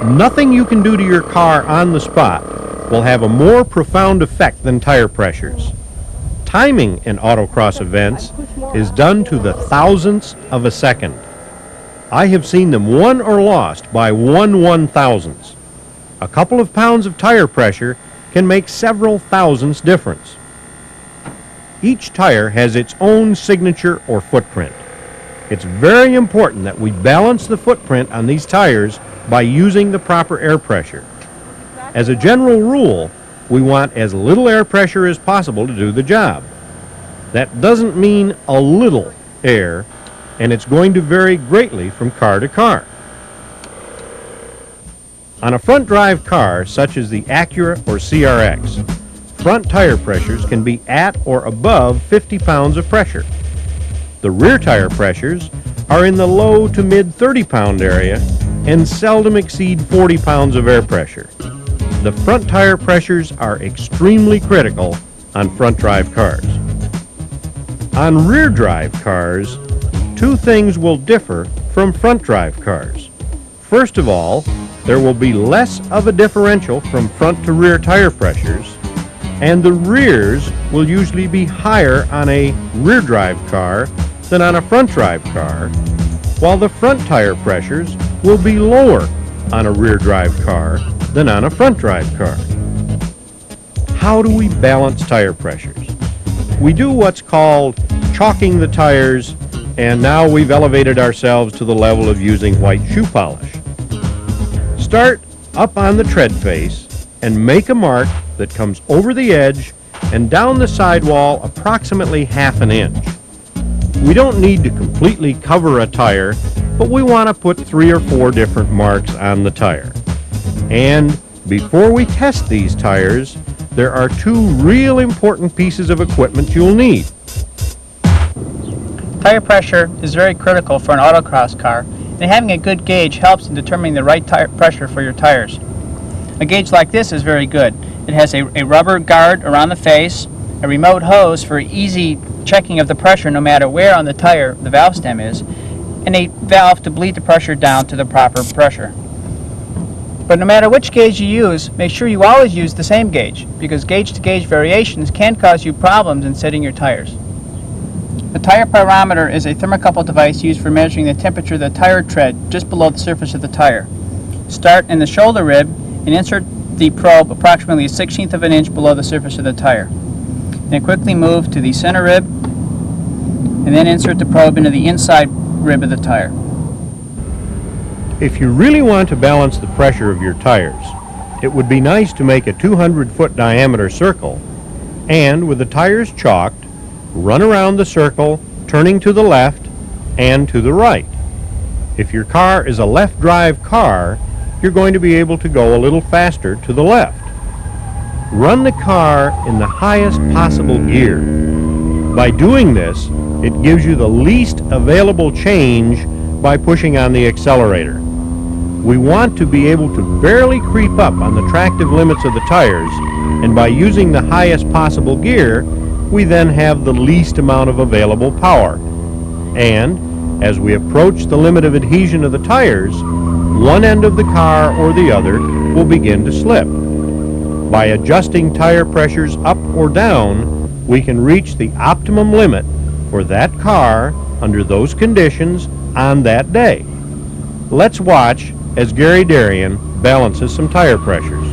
Nothing you can do to your car on the spot will have a more profound effect than tire pressures. Timing in autocross events is done to the thousandths of a second. I have seen them won or lost by 1/1000th. A couple of pounds of tire pressure can make several thousandths difference. Each tire has its own signature or footprint. It's very important that we balance the footprint on these tires by using the proper air pressure. As a general rule, we want as little air pressure as possible to do the job. That doesn't mean a little air, and it's going to vary greatly from car to car. On a front drive car such as the Acura or CRX, front tire pressures can be at or above 50 pounds of pressure. The rear tire pressures are in the low to mid 30-pound area and seldom exceed 40 pounds of air pressure. The front tire pressures are extremely critical on front drive cars. On rear drive cars, two things will differ from front drive cars. First of all, there will be less of a differential from front to rear tire pressures, and the rears will usually be higher on a rear drive car than on a front drive car, while the front tire pressures will be lower on a rear drive car than on a front drive car. How do we balance tire pressures? We do what's called chalking the tires, and now we've elevated ourselves to the level of using white shoe polish. Start up on the tread face and make a mark that comes over the edge and down the sidewall approximately ½ an inch. We don't need to completely cover a tire, but we want to put 3 or 4 different marks on the tire. And before we test these tires, there are 2 real important pieces of equipment you'll need. Tire pressure is very critical for an autocross car, and having a good gauge helps in determining the right tire pressure for your tires. A gauge like this is very good. It has a rubber guard around the face, a remote hose for easy checking of the pressure no matter where on the tire the valve stem is, and a valve to bleed the pressure down to the proper pressure. But no matter which gauge you use, make sure you always use the same gauge, because gauge-to-gauge variations can cause you problems in setting your tires. The tire pyrometer is a thermocouple device used for measuring the temperature of the tire tread just below the surface of the tire. Start in the shoulder rib and insert the probe approximately 1/16 of an inch below the surface of the tire. Then quickly move to the center rib and then insert the probe into the inside rib of the tire. If you really want to balance the pressure of your tires, it would be nice to make a 200-foot diameter circle and, with the tires chalked, run around the circle, turning to the left and to the right. If your car is a left-drive car, you're going to be able to go a little faster to the left. Run the car in the highest possible gear. By doing this, it gives you the least available change by pushing on the accelerator. We want to be able to barely creep up on the tractive limits of the tires, and by using the highest possible gear, we then have the least amount of available power. And as we approach the limit of adhesion of the tires, one end of the car or the other will begin to slip. By adjusting tire pressures up or down, we can reach the optimum limit for that car under those conditions on that day. Let's watch as Gary Darien balances some tire pressures.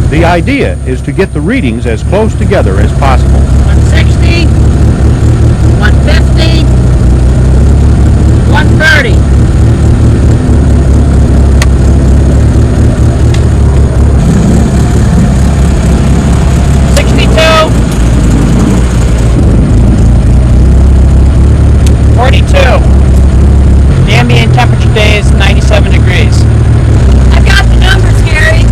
The idea is to get the readings as close together as possible. 160, 150, 130. 62, 42. The ambient temperature today is 97 degrees. I've got the numbers, Gary.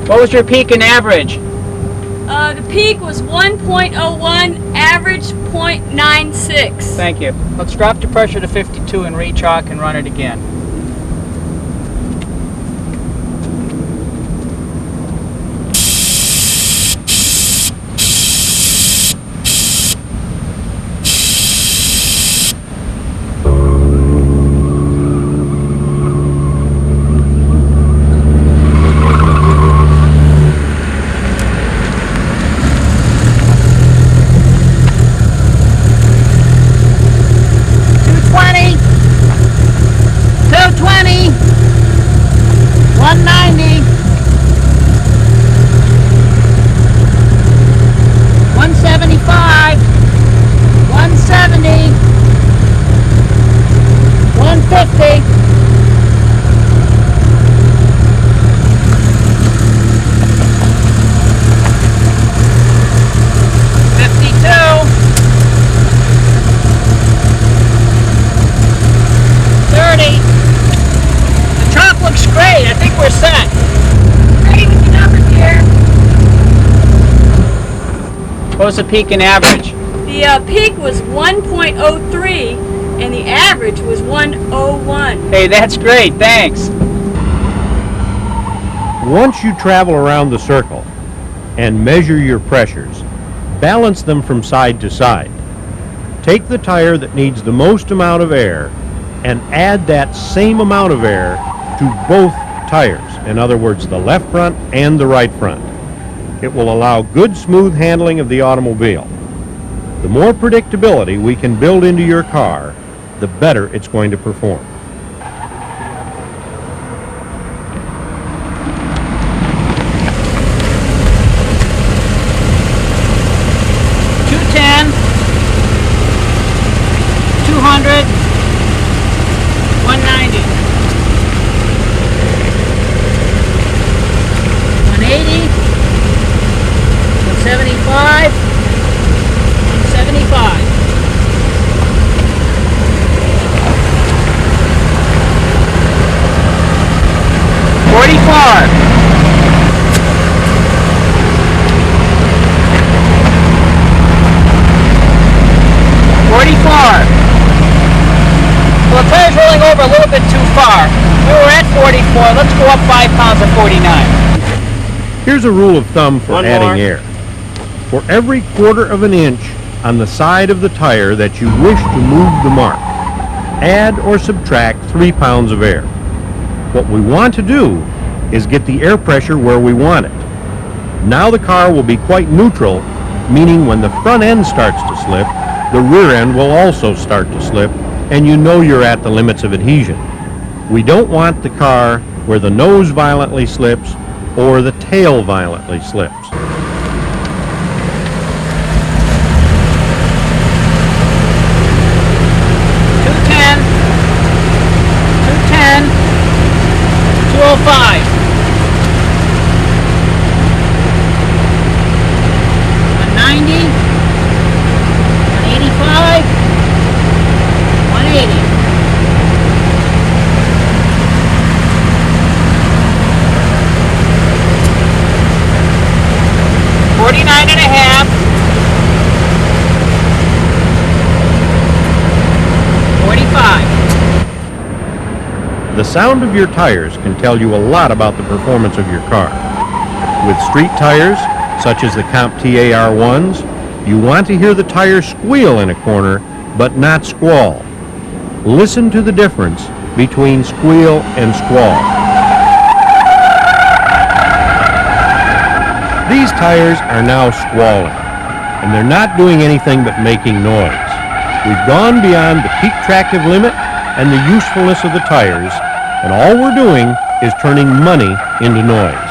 What was your peak and average? The peak was 1.01, average 0.96. Thank you. Let's drop the pressure to 52 and re-chalk and run it again. 190. 175. 170. 150. 52. 30. The top looks great. I think we're set. Ready with the numbers here. What was the peak and average? The peak was 1.03 and the average was 101. Hey, that's great. Thanks. Once you travel around the circle and measure your pressures, balance them from side to side. Take the tire that needs the most amount of air and add that same amount of air to both tires. In other words, the left front and the right front. It will allow good smooth handling of the automobile. The more predictability we can build into your car, the better it's going to perform. $210, 200, 190, 180, 175, 175. 44. 44. Well, the tire's rolling over a little bit too far. We were at 44. Let's go up 5 pounds to 49. Here's a rule of thumb for One adding more. air. For every quarter of an inch on the side of the tire that you wish to move the mark, add or subtract 3 pounds of air. What we want to do is get the air pressure where we want it. Now the car will be quite neutral, meaning when the front end starts to slip, the rear end will also start to slip, and you know you're at the limits of adhesion. We don't want the car where the nose violently slips or the tail violently slips. $210, 205, 190, 185, 180. 49 and a half. 45. The sound of your tires can tell you a lot about the performance of your car. With street tires, such as the Comp TAR1s, you want to hear the tire squeal in a corner, but not squall. Listen to the difference between squeal and squall. These tires are now squalling, and they're not doing anything but making noise. We've gone beyond the peak tractive limit and the usefulness of the tires, and all we're doing is turning money into noise.